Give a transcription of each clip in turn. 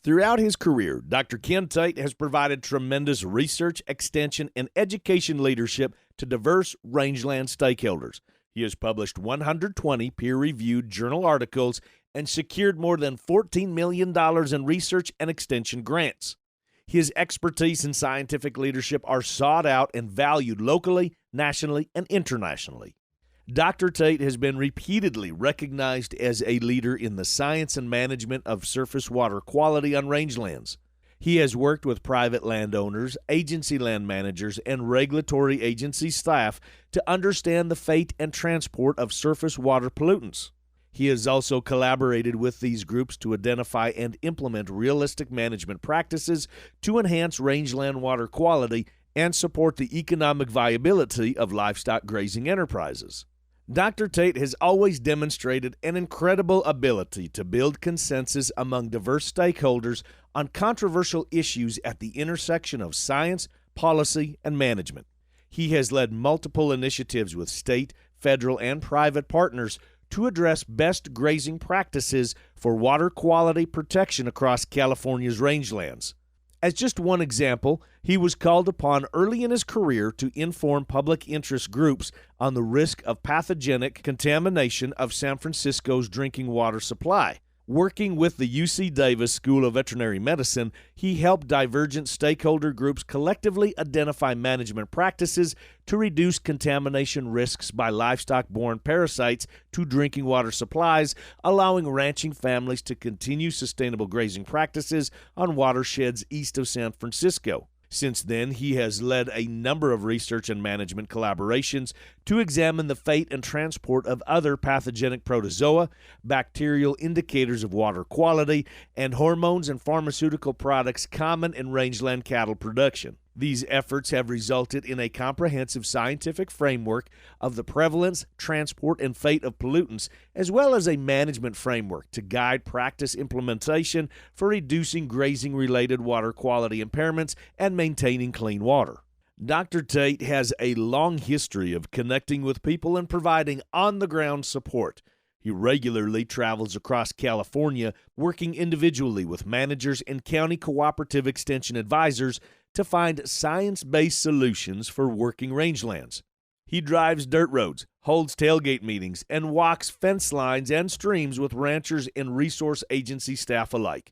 Throughout his career, Dr. Ken Tate has provided tremendous research, extension, and education leadership to diverse rangeland stakeholders. He has published 120 peer-reviewed journal articles and secured more than $14 million in research and extension grants. His expertise and scientific leadership are sought out and valued locally, nationally, and internationally. Dr. Tate has been repeatedly recognized as a leader in the science and management of surface water quality on rangelands. He has worked with private landowners, agency land managers, and regulatory agency staff to understand the fate and transport of surface water pollutants. He has also collaborated with these groups to identify and implement realistic management practices to enhance rangeland water quality and support the economic viability of livestock grazing enterprises. Dr. Tate has always demonstrated an incredible ability to build consensus among diverse stakeholders on controversial issues at the intersection of science, policy, and management. He has led multiple initiatives with state, federal, and private partners to address best grazing practices for water quality protection across California's rangelands. As just one example, he was called upon early in his career to inform public interest groups on the risk of pathogenic contamination of San Francisco's drinking water supply. Working with the UC Davis School of Veterinary Medicine, he helped divergent stakeholder groups collectively identify management practices to reduce contamination risks by livestock-borne parasites to drinking water supplies, allowing ranching families to continue sustainable grazing practices on watersheds east of San Francisco. Since then, he has led a number of research and management collaborations to examine the fate and transport of other pathogenic protozoa, bacterial indicators of water quality, and hormones and pharmaceutical products common in rangeland cattle production. These efforts have resulted in a comprehensive scientific framework of the prevalence, transport, and fate of pollutants, as well as a management framework to guide practice implementation for reducing grazing-related water quality impairments and maintaining clean water. Dr. Tate has a long history of connecting with people and providing on-the-ground support. He regularly travels across California, working individually with managers and county cooperative extension advisors to find science-based solutions for working rangelands. He drives dirt roads, holds tailgate meetings, and walks fence lines and streams with ranchers and resource agency staff alike.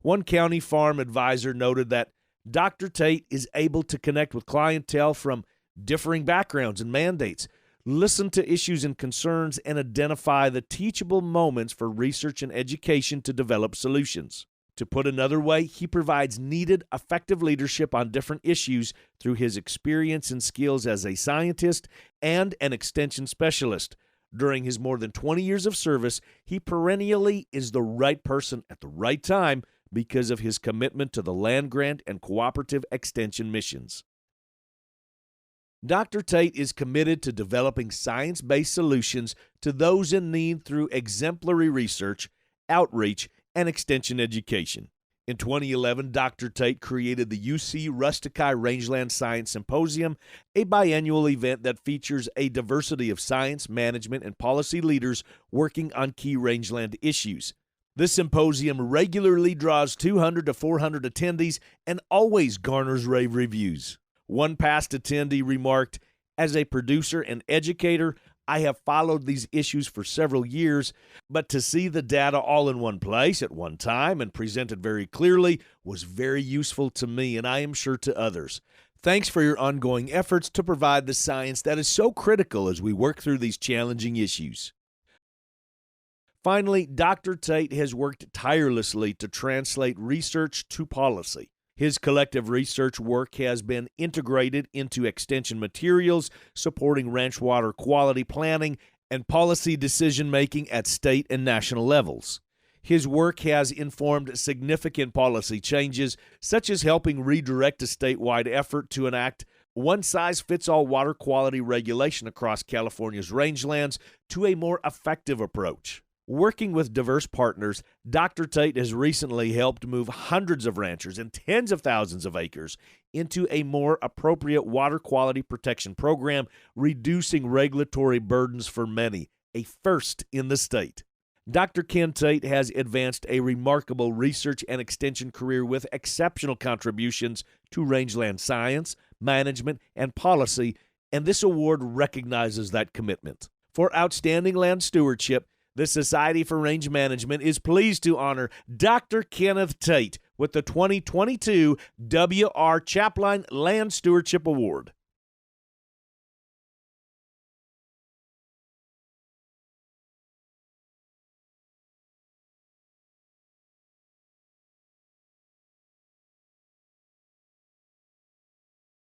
One county farm advisor noted that Dr. Tate is able to connect with clientele from differing backgrounds and mandates, listen to issues and concerns, and identify the teachable moments for research and education to develop solutions. To put another way, he provides needed, effective leadership on different issues through his experience and skills as a scientist and an extension specialist. During his more than 20 years of service, he perennially is the right person at the right time because of his commitment to the land grant and cooperative extension missions. Dr. Tate is committed to developing science-based solutions to those in need through exemplary research, outreach, and extension education. In 2011, Dr. Tate created the UC Rustici Rangeland Science Symposium, a biannual event that features a diversity of science, management, and policy leaders working on key rangeland issues. This symposium regularly draws 200 to 400 attendees and always garners rave reviews. One past attendee remarked, "As a producer and educator, I have followed these issues for several years, but to see the data all in one place at one time and presented very clearly was very useful to me, and I am sure to others. Thanks for your ongoing efforts to provide the science that is so critical as we work through these challenging issues." Finally, Dr. Tate has worked tirelessly to translate research to policy. His collective research work has been integrated into extension materials, supporting ranch water quality planning and policy decision-making at state and national levels. His work has informed significant policy changes, such as helping redirect a statewide effort to enact one-size-fits-all water quality regulation across California's rangelands to a more effective approach. Working with diverse partners, Dr. Tate has recently helped move hundreds of ranchers and tens of thousands of acres into a more appropriate water quality protection program, reducing regulatory burdens for many, a first in the state. Dr. Ken Tate has advanced a remarkable research and extension career with exceptional contributions to rangeland science, management, and policy, and this award recognizes that commitment. For outstanding land stewardship, the Society for Range Management is pleased to honor Dr. Kenneth Tate with the 2022 W.R. Chapline Land Stewardship Award.